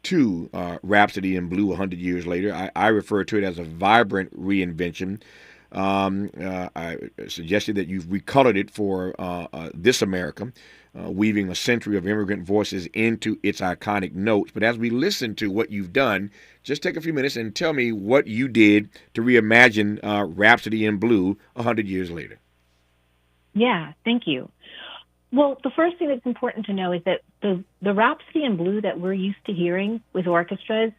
to Rhapsody in Blue 100 years later. I refer to it as a vibrant reinvention. I suggested that you've recolored it for This America, weaving a century of immigrant voices into its iconic notes. But as we listen to what you've done, just take a few minutes and tell me what you did to reimagine Rhapsody in Blue 100 years later. Yeah, thank you. Well, the first thing that's important to know is that the Rhapsody in Blue that we're used to hearing with orchestras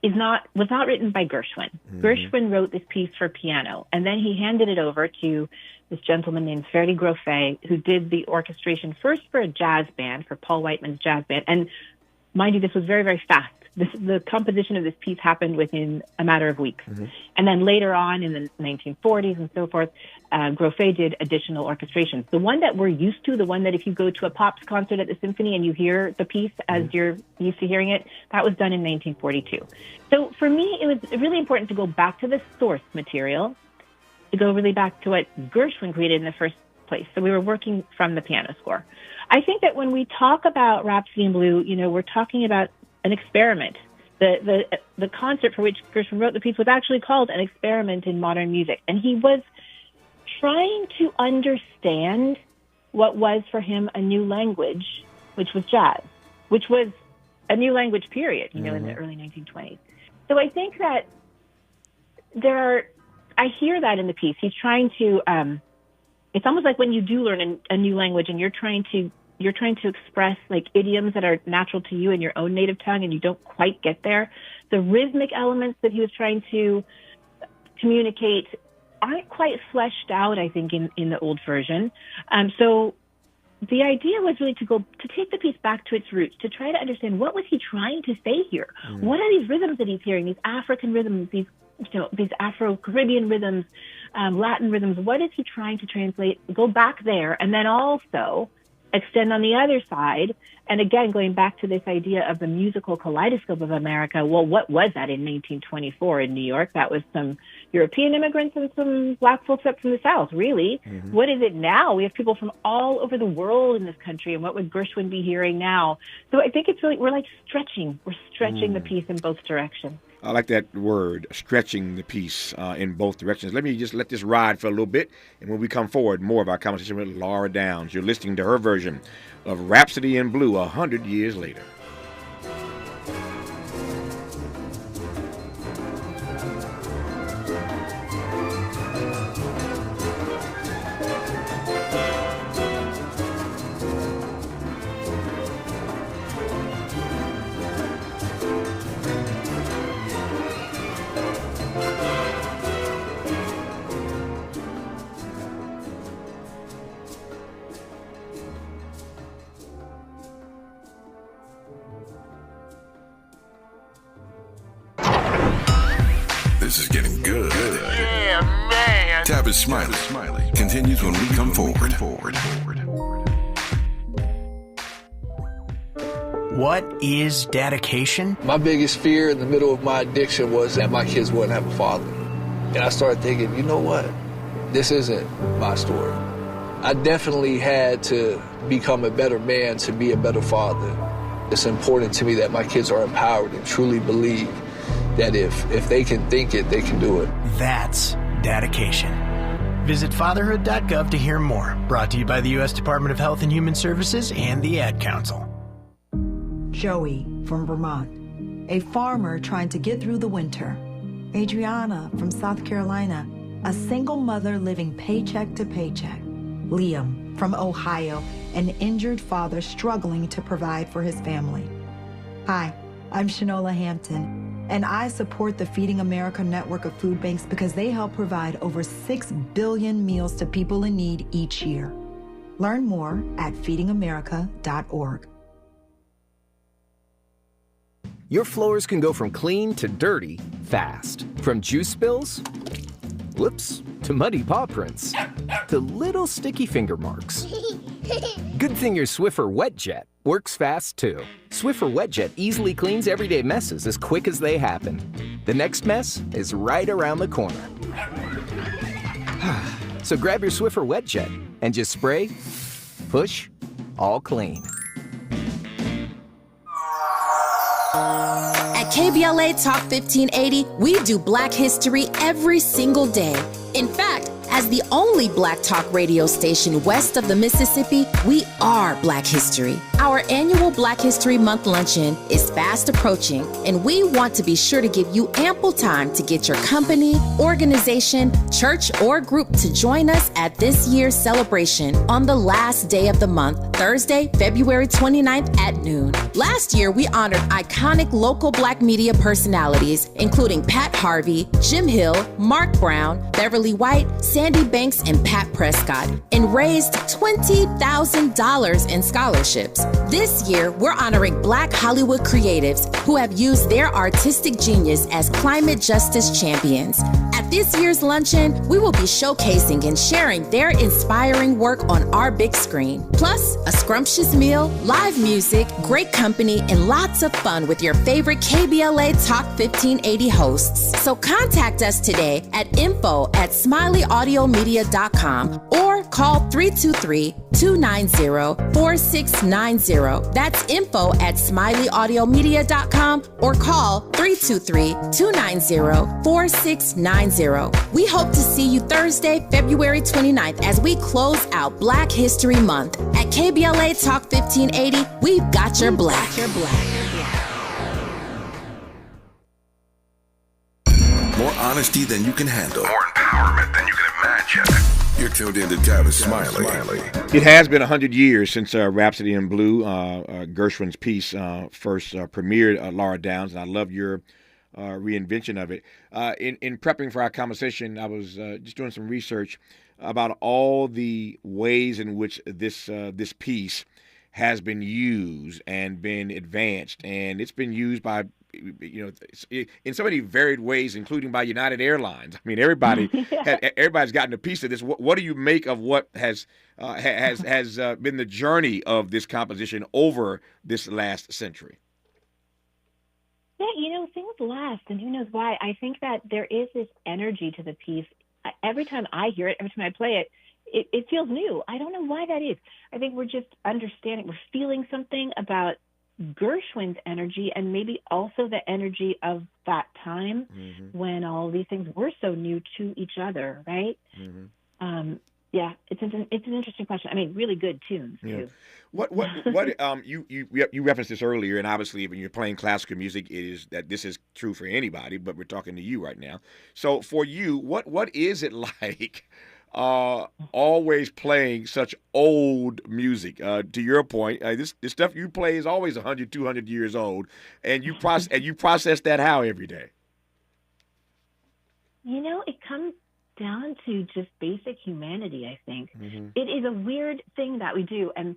was not written by Gershwin. Gershwin wrote this piece for piano, and then he handed it over to this gentleman named Ferdi Grofet, who did the orchestration first for a jazz band, for Paul Whiteman's jazz band. And mind you, this was very, very fast the composition of this piece happened within a matter of weeks. Mm-hmm. And then later on in the 1940s and so forth, Grofé did additional orchestrations. The one that we're used to, the one that if you go to a Pops concert at the symphony and you hear the piece as you're used to hearing it, that was done in 1942. So for me, it was really important to go back to the source material, to go really back to what Gershwin created in the first place. So we were working from the piano score. I think that when we talk about Rhapsody in Blue, we're talking about an experiment. The concert for which Gershwin wrote the piece was actually called An Experiment in Modern Music. And he was trying to understand what was for him a new language, which was jazz, which was a new language period, in the early 1920s. So I think that I hear that in the piece. He's trying to, it's almost like when you do learn a new language and you're trying to express like idioms that are natural to you in your own native tongue and you don't quite get there. The rhythmic elements that he was trying to communicate aren't quite fleshed out, I think, in the old version. So the idea was really to take the piece back to its roots, to try to understand what was he trying to say here? What are these rhythms that he's hearing, these African rhythms, these Afro-Caribbean rhythms, Latin rhythms? What is he trying to translate? Go back there, and then also extend on the other side. And again, going back to this idea of the musical kaleidoscope of America, well, what was that in 1924 in New York? That was some European immigrants and some black folks up from the South, really. Mm-hmm. What is it now? We have people from all over the world in this country, and what would Gershwin be hearing now? So I think it's really, we're stretching the piece in both directions. I like that word, stretching the piece in both directions. Let me just let this ride for a little bit, and when we come forward, more of our conversation with Laura Downs. You're listening to her version of Rhapsody in Blue 100 years later. This is getting good. Yeah, man. Tavis Smiley continues when we come forward. What is dedication? My biggest fear in the middle of my addiction was that my kids wouldn't have a father. And I started thinking, you know what? This isn't my story. I definitely had to become a better man to be a better father. It's important to me that my kids are empowered and truly believe that if they can think it, they can do it. That's dedication. Visit fatherhood.gov to hear more. Brought to you by the U.S. Department of Health and Human Services and the Ad Council. Joey from Vermont, a farmer trying to get through the winter. Adriana from South Carolina, a single mother living paycheck to paycheck. Liam from Ohio, an injured father struggling to provide for his family. Hi, I'm Shanola Hampton, and I support the Feeding America network of food banks because they help provide over 6 billion meals to people in need each year. Learn more at feedingamerica.org. Your floors can go from clean to dirty fast. From juice spills, whoops, to muddy paw prints, to little sticky finger marks. Good thing your Swiffer WetJet works fast too. Swiffer WetJet easily cleans everyday messes as quick as they happen. The next mess is right around the corner. So grab your Swiffer WetJet and just spray, push, all clean. At KBLA Talk 1580, we do Black history every single day. In fact, as the only Black talk radio station west of the Mississippi, we are Black history. Our annual Black History Month luncheon is fast approaching, and we want to be sure to give you ample time to get your company, organization, church, or group to join us at this year's celebration on the last day of the month, Thursday, February 29th at noon. Last year, we honored iconic local Black media personalities, including Pat Harvey, Jim Hill, Mark Brown, Beverly White, Sandy Banks and Pat Prescott and raised $20,000 in scholarships. This year, we're honoring Black Hollywood creatives who have used their artistic genius as climate justice champions. At this year's luncheon, we will be showcasing and sharing their inspiring work on our big screen. Plus, a scrumptious meal, live music, great company, and lots of fun with your favorite KBLA Talk 1580 hosts. So contact us today at info@smileyAudiomedia.com or call 323-290-4690. That's info@smileyAudiomedia.com or call 323-290-4690. We hope to see you Thursday, February 29th as we close out Black History Month. At KBLA Talk 1580, we've got your black. More honesty than you can handle. More empowerment than you can imagine. You're tuned in to Tavis Smiley. It has been 100 years since Rhapsody in Blue, Gershwin's piece, first premiered, Laura Downs, and I love your reinvention of it. In prepping for our conversation, I was just doing some research about all the ways in which this piece has been used and been advanced, and it's been used by in so many varied ways, including by United Airlines. I mean, everybody's gotten a piece of this. What do you make of what has been the journey of this composition over this last century? Yeah, things last, and who knows why. I think that there is this energy to the piece. Every time I hear it, every time I play it, it feels new. I don't know why that is. I think we're just understanding, we're feeling something about Gershwin's energy and maybe also the energy of that time when all these things were so new to each other, right? Yeah, it's an interesting question. I mean, really good tunes too. What you referenced this earlier, and obviously when you're playing classical music, it is that this is true for anybody, but we're talking to you right now. So for you, what is it like always playing such old music? To your point, this stuff you play is always 100, 200 years old, and you process that how every day? It comes down to just basic humanity, I think. It is a weird thing that we do, and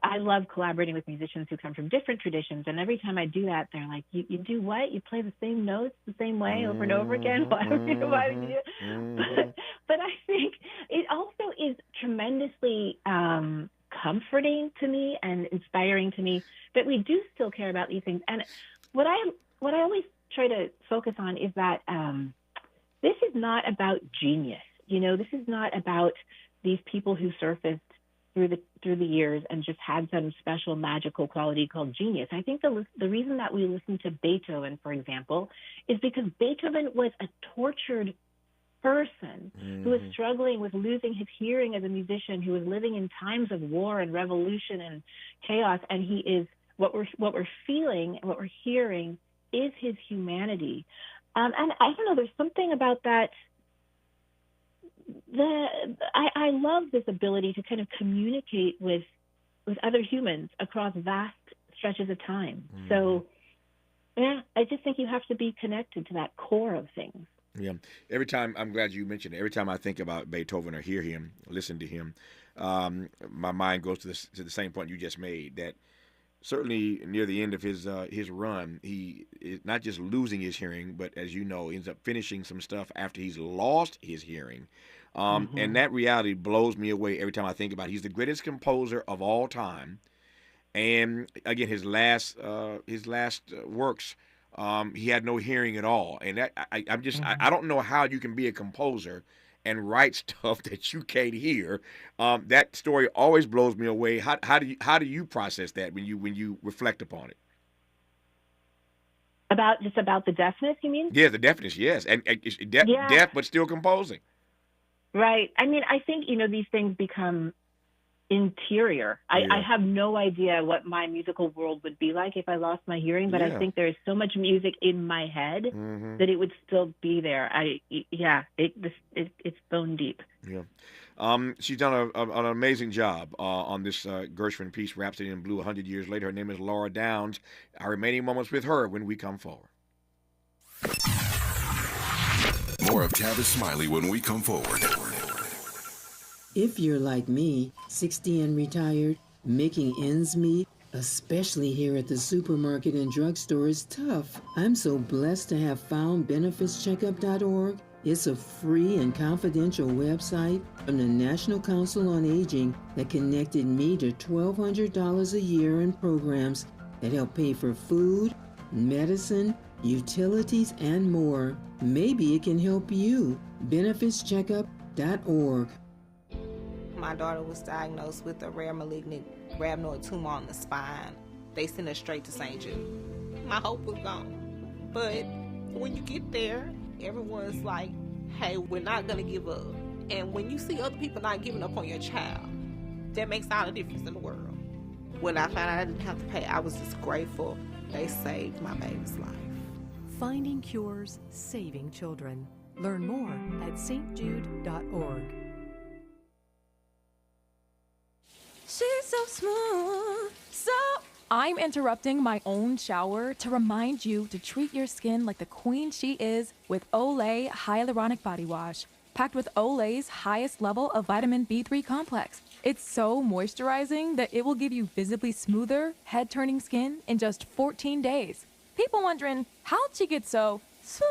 I love collaborating with musicians who come from different traditions, and every time I do that, they're like, you do what? You play the same notes the same way over and over again? Why would you do it? But I think it also is tremendously comforting to me and inspiring to me that we do still care about these things. And what I always try to focus on is that this is not about genius. This is not about these people who surfaced through the years and just had some special magical quality called genius. I think the reason that we listen to Beethoven, for example, is because Beethoven was a tortured person who was struggling with losing his hearing as a musician, who was living in times of war and revolution and chaos, and he is what we're feeling, what we're hearing is his humanity. And I don't know, there's something about that. I love this ability to kind of communicate with other humans across vast stretches of time. So, yeah, I just think you have to be connected to that core of things. Yeah. Every time, I'm glad you mentioned it, every time I think about Beethoven or hear him, listen to him, my mind goes to the same point you just made, that certainly near the end of his run, he is not just losing his hearing, but as you know, ends up finishing some stuff after he's lost his hearing. And that reality blows me away every time I think about it. He's the greatest composer of all time. And again, his last works, he had no hearing at all. And that, I don't know how you can be a composer and write stuff that you can't hear. That story always blows me away. How do you process that when you reflect upon it? About the deafness, you mean? Yeah, the deafness, yes, and deaf but still composing. Right. I mean, I think these things become interior. I have no idea what my musical world would be like if I lost my hearing, but I think there is so much music in my head that it would still be there. It's bone deep. Yeah. She's done an amazing job on this Gershwin piece, Rhapsody in Blue, 100 years later. Her name is Laura Downs. Our remaining moments with her when we come forward. More of Tavis Smiley when we come forward. If you're like me, 60 and retired, making ends meet, especially here at the supermarket and drugstore, is tough. I'm so blessed to have found benefitscheckup.org. It's a free and confidential website from the National Council on Aging that connected me to $1,200 a year in programs that help pay for food, medicine, utilities, and more. Maybe it can help you. benefitscheckup.org. My daughter was diagnosed with a rare malignant rhabdoid tumor on the spine. They sent her straight to St. Jude. My hope was gone. But when you get there, everyone's like, hey, we're not going to give up. And when you see other people not giving up on your child, that makes all the difference in the world. When I found out I didn't have to pay, I was just grateful. They saved my baby's life. Finding cures, saving children. Learn more at stjude.org. She's so smooth, I'm interrupting my own shower to remind you to treat your skin like the queen she is with Olay Hyaluronic Body Wash, packed with Olay's highest level of vitamin B3 complex. It's so moisturizing that it will give you visibly smoother, head-turning skin in just 14 days. People wondering, how'd she get so smooth?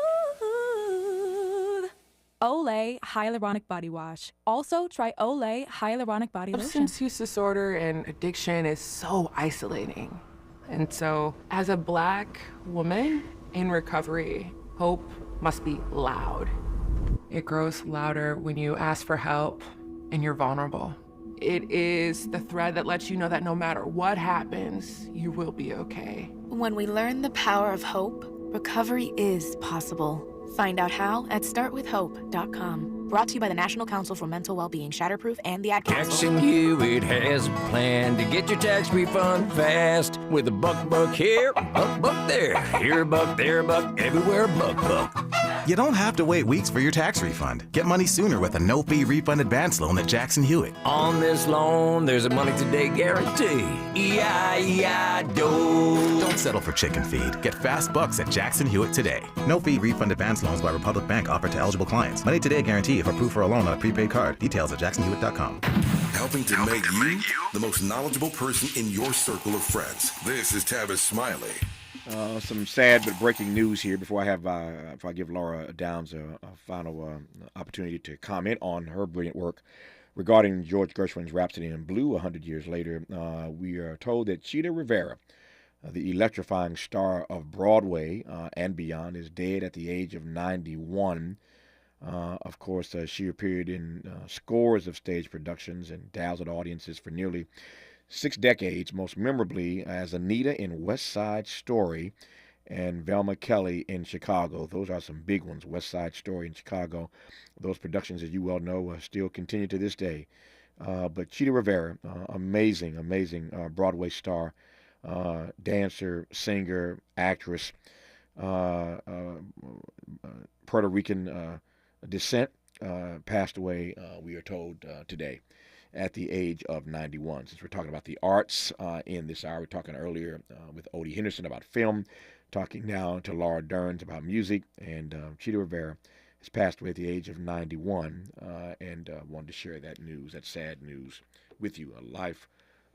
Olay Hyaluronic Body Wash. Also, try Olay Hyaluronic Body Lotion. Substance use disorder and addiction is so isolating. And so, as a Black woman in recovery, hope must be loud. It grows louder when you ask for help and you're vulnerable. It is the thread that lets you know that no matter what happens, you will be okay. When we learn the power of hope, recovery is possible. Find out how at startwithhope.com. Brought to you by the National Council for Mental Wellbeing, Shatterproof, and the Ad Council. Jackson Hewitt has a plan to get your tax refund fast with a buck here, buck there. Here a buck, there a buck, everywhere a buck. You don't have to wait weeks for your tax refund. Get money sooner with a no-fee refund advance loan at Jackson Hewitt. On this loan, there's a money today guarantee. E-I-E-I-DO. Don't settle for chicken feed. Get fast bucks at Jackson Hewitt today. No-fee refund advance loans by Republic Bank offered to eligible clients. Money today guarantee if approved for a loan on a prepaid card. Details at jacksonhewitt.com. Helping to make you the most knowledgeable person in your circle of friends. This is Tavis Smiley. Some sad but breaking news here before I give Laura Downs a final opportunity to comment on her brilliant work regarding George Gershwin's Rhapsody in Blue 100 years later. We are told that Cheetah Rivera, the electrifying star of Broadway and beyond, is dead at the age of 91. Of course, she appeared in scores of stage productions and dazzled audiences for nearly 6 decades, most memorably as Anita in West Side Story and Velma Kelly in Chicago. Those are some big ones. West Side Story in Chicago. Those productions, as you well know, still continue to this day. But Cheetah Rivera, amazing Broadway star, dancer, singer, actress, Puerto Rican descent, passed away, we are told, today at the age of 91. Since we're talking about the arts in this hour, we're talking earlier with Odie Henderson about film, talking now to Laura Dern about music, and Cheetah Rivera has passed away at the age of 91, and wanted to share that news, that sad news, with you. A life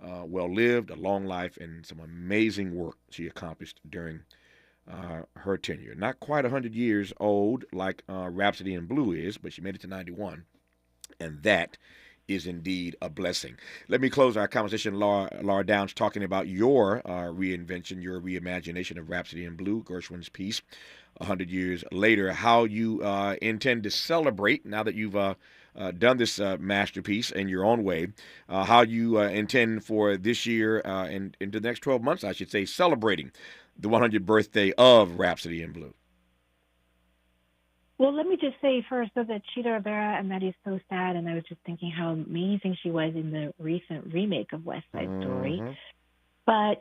well lived, a long life, and some amazing work she accomplished during her tenure. Not quite 100 years old like Rhapsody in Blue is, but she made it to 91, and that is indeed a blessing. Let me close our conversation, Laura Downs, talking about your reinvention, your reimagination of Rhapsody in Blue, Gershwin's piece, 100 years later. How you intend to celebrate, now that you've done this masterpiece in your own way, how you intend for this year and into the next 12 months, I should say, celebrating the 100th birthday of Rhapsody in Blue. Well, let me just say first that Cheetah Rivera, and that is so sad, and I was just thinking how amazing she was in the recent remake of West Side Story. But,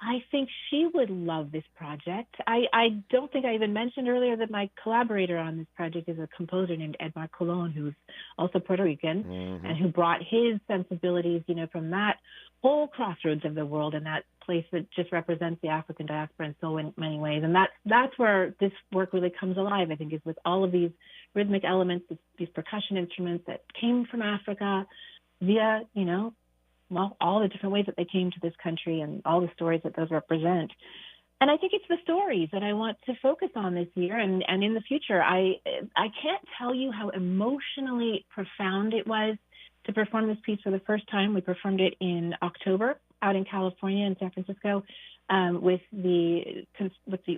I think she would love this project. I don't think I even mentioned earlier that my collaborator on this project is a composer named Edmar Colon, who's also Puerto Rican, and who brought his sensibilities, from that whole crossroads of the world and that place that just represents the African diaspora in so many ways. And that's where this work really comes alive, I think, is with all of these rhythmic elements, these percussion instruments that came from Africa via, all the different ways that they came to this country and all the stories that those represent. And I think it's the stories that I want to focus on this year and in the future. I can't tell you how emotionally profound it was to perform this piece for the first time. We performed it in October out in California in San Francisco with the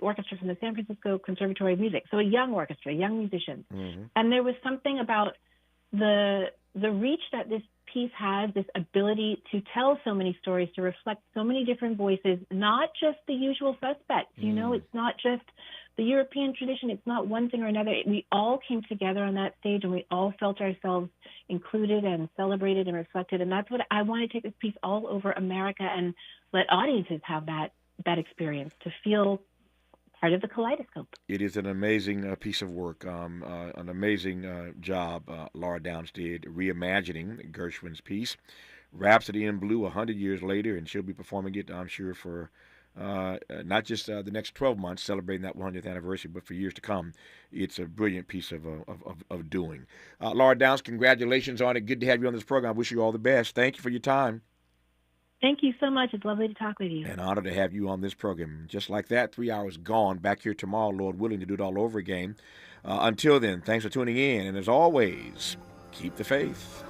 orchestra from the San Francisco Conservatory of Music. So a young orchestra, young musicians. Mm-hmm. And there was something about the reach that this piece has, this ability to tell so many stories, to reflect so many different voices, not just the usual suspects. It's not just the European tradition. It's not one thing or another. We all came together on that stage and we all felt ourselves included and celebrated and reflected. And that's what I want to take this piece all over America and let audiences have that experience, to feel part of the kaleidoscope. It is an amazing piece of work, an amazing job Laura Downs did reimagining Gershwin's piece, Rhapsody in Blue, 100 years later, and she'll be performing it, I'm sure, for not just the next 12 months, celebrating that 100th anniversary, but for years to come. It's a brilliant piece of doing. Laura Downs, congratulations on it. Good to have you on this program. I wish you all the best. Thank you for your time. Thank you so much. It's lovely to talk with you. An honor to have you on this program. Just like that, 3 hours gone. Back here tomorrow, Lord willing, to do it all over again. Until then, thanks for tuning in. And as always, keep the faith.